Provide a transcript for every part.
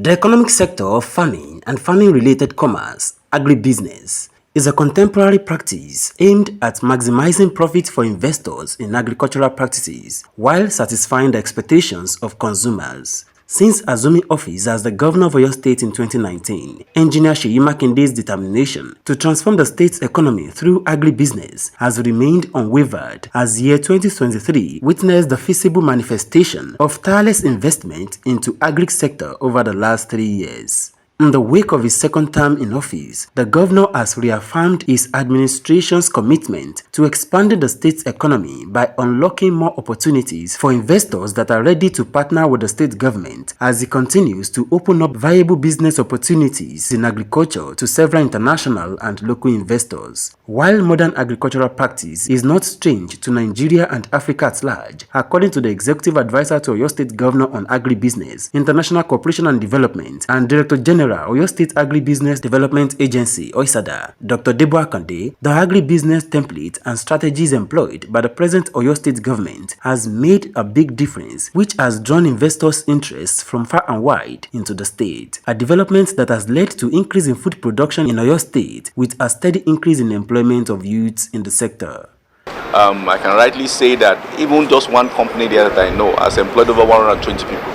The economic sector of farming and farming-related commerce, agribusiness, is a contemporary practice aimed at maximizing profits for investors in agricultural practices while satisfying the expectations of consumers. Since assuming office as the governor of Oyo State in 2019, Engineer Makinde's determination to transform the state's economy through agribusiness has remained unwavered, as year 2023 witnessed the feasible manifestation of tireless investment into agri sector over the last 3 years. In the wake of his second term in office, the governor has reaffirmed his administration's commitment to expanding the state's economy by unlocking more opportunities for investors that are ready to partner with the state government as he continues to open up viable business opportunities in agriculture to several international and local investors. While modern agricultural practice is not strange to Nigeria and Africa at large, according to the executive advisor to Oyo State Governor on Agribusiness, International Cooperation and Development, and Director General Oyo State Agribusiness Development Agency (OISADA), Dr. Akande, the agribusiness template and strategies employed by the present Oyo State government has made a big difference, which has drawn investors' interest from far and wide into the state. A development that has led to increase in food production in Oyo State, with a steady increase in employment of youths in the sector. I can rightly say that even just one company there that I know has employed over 120 people.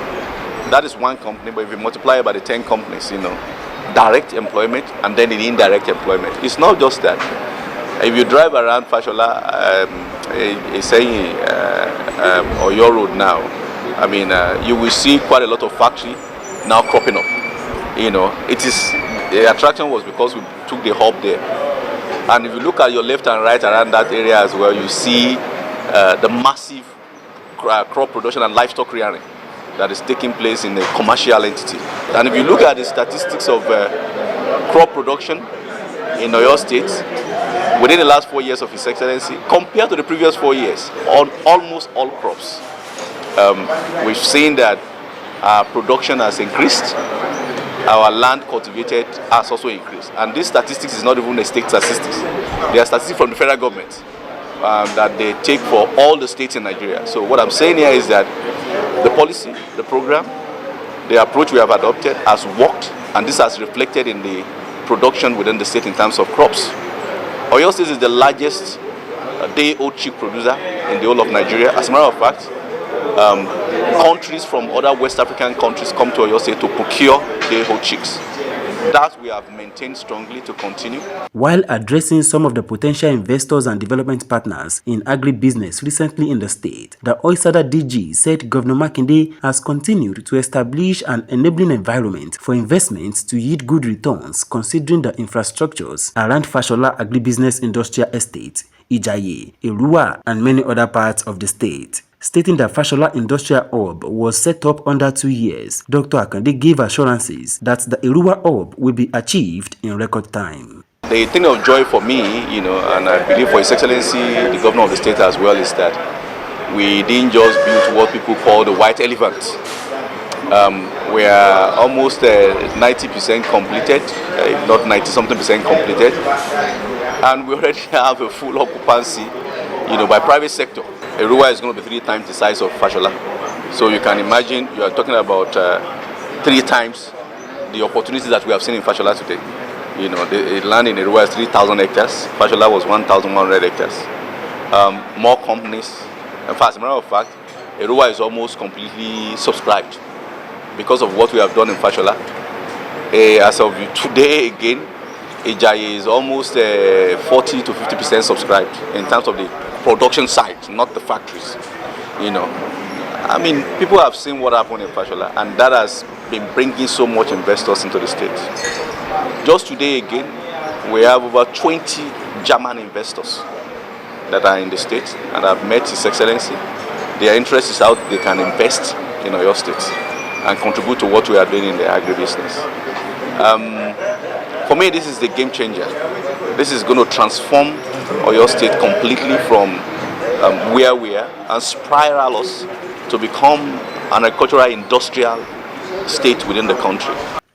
That is one company, but if you multiply it by the 10 companies, direct employment and then the indirect employment. It's not just that. If you drive around Fashola, saying or your road now, you will see quite a lot of factory now cropping up. The attraction was because we took the hub there. And if you look at your left and right around that area as well, you see the massive crop production and livestock rearing that is taking place in a commercial entity. And if you look at the statistics of crop production in Oyo State within the last 4 years of His Excellency, compared to the previous 4 years, on almost all crops, we've seen that our production has increased, our land cultivated has also increased. And this statistics is not even a state statistics. They are statistics from the federal government that they take for all the states in Nigeria. So what I'm saying here is that the policy, the program, the approach we have adopted has worked, and this has reflected in the production within the state in terms of crops. Oyo State is the largest day-old chick producer in the whole of Nigeria. As a matter of fact, countries from other West African countries come to Oyo State to procure day-old chicks. That we have maintained strongly to continue. While addressing some of the potential investors and development partners in agribusiness recently in the state, the OISADA DG said Governor Makinde has continued to establish an enabling environment for investments to yield good returns considering the infrastructures around Fashola Agribusiness Industrial Estate, Ijaye, Erua, and many other parts of the state. Stating that Fashola Industrial Hub was set up under 2 years, Dr. Akande gave assurances that the Erua Hub will be achieved in record time. The thing of joy for me, and I believe for His Excellency, the governor of the state as well, is that we didn't just build what people call the white elephant. We are almost 90% completed, if not 90-something% completed, and we already have a full occupancy, by private sector. Erua is going to be 3 times the size of Fashola. So you can imagine you are talking about 3 times the opportunities that we have seen in Fashola today. The land in Erua is 3,000 hectares. Fashola was 1,100 hectares. More companies. In fact, as a matter of fact, Erua is almost completely subscribed because of what we have done in Fashola. As of today again, Ijaye is almost 40 to 50% subscribed in terms of the production side, not the factories. People have seen what happened in Fashola, and that has been bringing so much investors into the state. Just today again, we have over 20 German investors that are in the state and have met His Excellency. Their interest is how they can invest in Oyo State and contribute to what we are doing in the agribusiness. For me, this is the game changer. This is going to transform Oyo State completely from where we are and spiral us to become an agricultural industrial state within the country.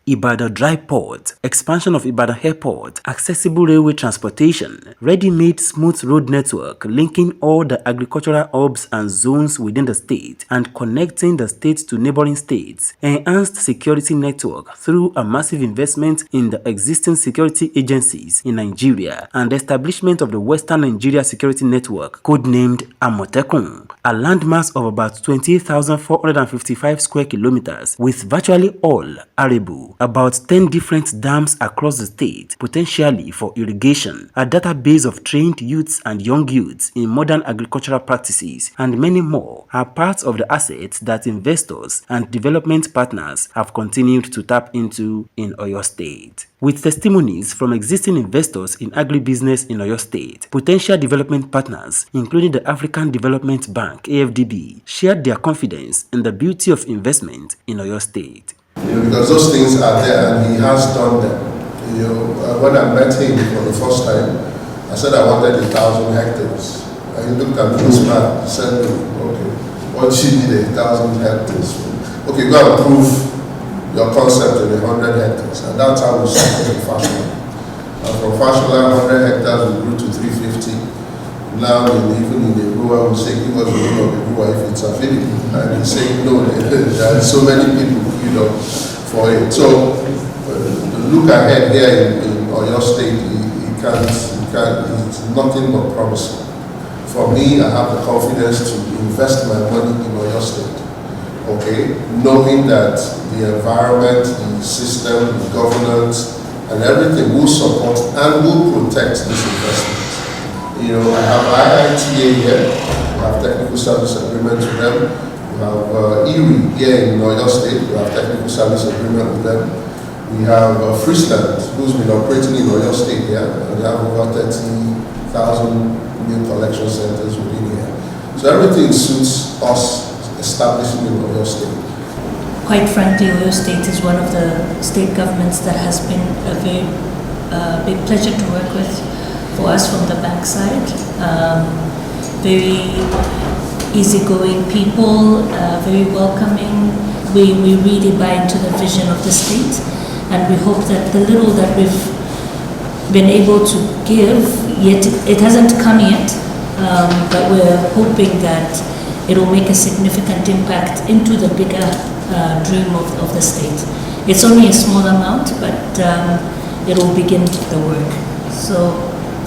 Ibadan Dry Port, expansion of Ibadan Airport, accessible railway transportation, ready-made smooth road network linking all the agricultural hubs and zones within the state and connecting the state to neighboring states, enhanced security network through a massive investment in the existing security agencies in Nigeria, and establishment of the Western Nigeria Security Network, codenamed Amotekun, a landmass of about 28,455 square kilometers with virtually all arable, about 10 different dams across the state, potentially for irrigation, a database of trained youths and young youths in modern agricultural practices, and many more are parts of the assets that investors and development partners have continued to tap into in Oyo State. With testimonies from existing investors in agribusiness in Oyo State, potential development partners, including the African Development Bank (AFDB), shared their confidence in the beauty of investment in Oyo State. Because those things are there and he has done them. When I met him for the first time, I said I wanted 1,000 hectares. And he looked at me this man, he said, okay, what do you need 1,000 hectares for? Okay, go and prove your concept in 100 hectares. And that's how we started in Fashola. And from Fashola, 100 hectares we grew to 350. Now, even in the rural, we say, give us the name of the rural if it's available. And he's saying, no, there are so many people, for it. So, the look ahead here in Oyo State, it's nothing but promising. For me, I have the confidence to invest my money in Oyo State. Okay, knowing that the environment, the system, the governance, and everything will support and will protect this investment. I have IITA here, we have technical service agreement with them. We have ERI here in Oyo State, we have technical service agreement with them. We have Friesland, who's been operating in Oyo State here, and we have over 30,000 new collection centers within here. So everything suits us establishing in Oyo State. Quite frankly, Oyo State is one of the state governments that has been a very big pleasure to work with for us from the bank side. Very easygoing people, very welcoming. We really buy into the vision of the state, and we hope that the little that we've been able to give, yet it hasn't come yet, but we're hoping that it will make a significant impact into the bigger dream of the state. It's only a small amount, but it will begin the work. So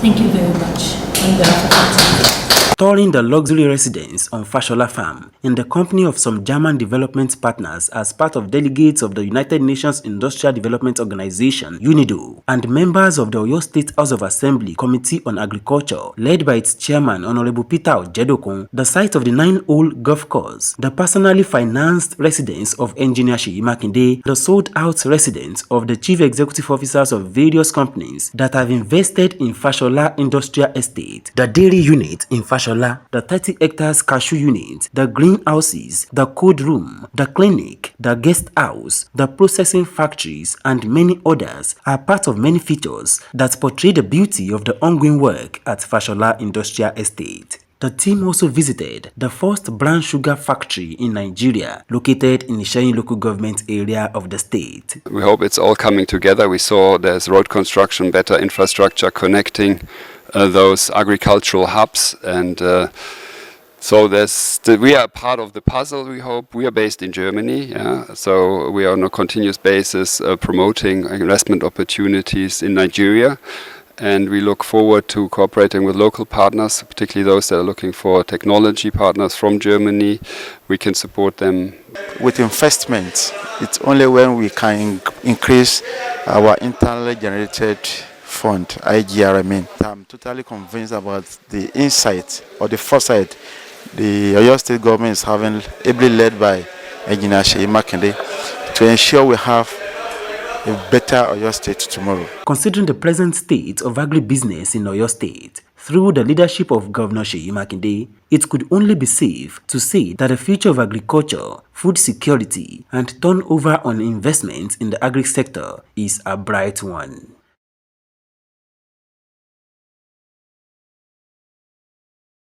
thank you very much on behalf of the team. Touring the luxury residence on Fashola Farm in the company of some German development partners as part of delegates of the United Nations Industrial Development Organization (UNIDO) and members of the Oyo State House of Assembly Committee on Agriculture, led by its chairman Honorable Peter Ojedokun, the site of the 9-hole golf course, the personally financed residence of Engineer Seyi Makinde, the sold-out residence of the chief executive officers of various companies that have invested in Fashola Industrial Estate, the dairy unit in Fashola, the 30 hectares cashew unit, the greenhouses, the cold room, the clinic, the guest house, the processing factories, and many others are part of many features that portray the beauty of the ongoing work at Fashola Industrial Estate. The team also visited the first brown sugar factory in Nigeria, located in the Ishayin local government area of the state. We hope it's all coming together. We saw there's road construction, better infrastructure connecting those agricultural hubs, and so we are part of the puzzle. We hope we are based in Germany, so we are on a continuous basis promoting investment opportunities in Nigeria. And we look forward to cooperating with local partners, particularly those that are looking for technology partners from Germany. We can support them. With investment, it's only when we can increase our internally generated fund, IGRMN. I'm totally convinced about the insight or the foresight the Oyo State government is having, ably led by Engineer Seyi Makinde, to ensure we have a better Oyo State tomorrow. Considering the present state of agribusiness in Oyo State, through the leadership of Governor Seyi Makinde, it could only be safe to say that the future of agriculture, food security, and turnover on investment in the agri sector is a bright one.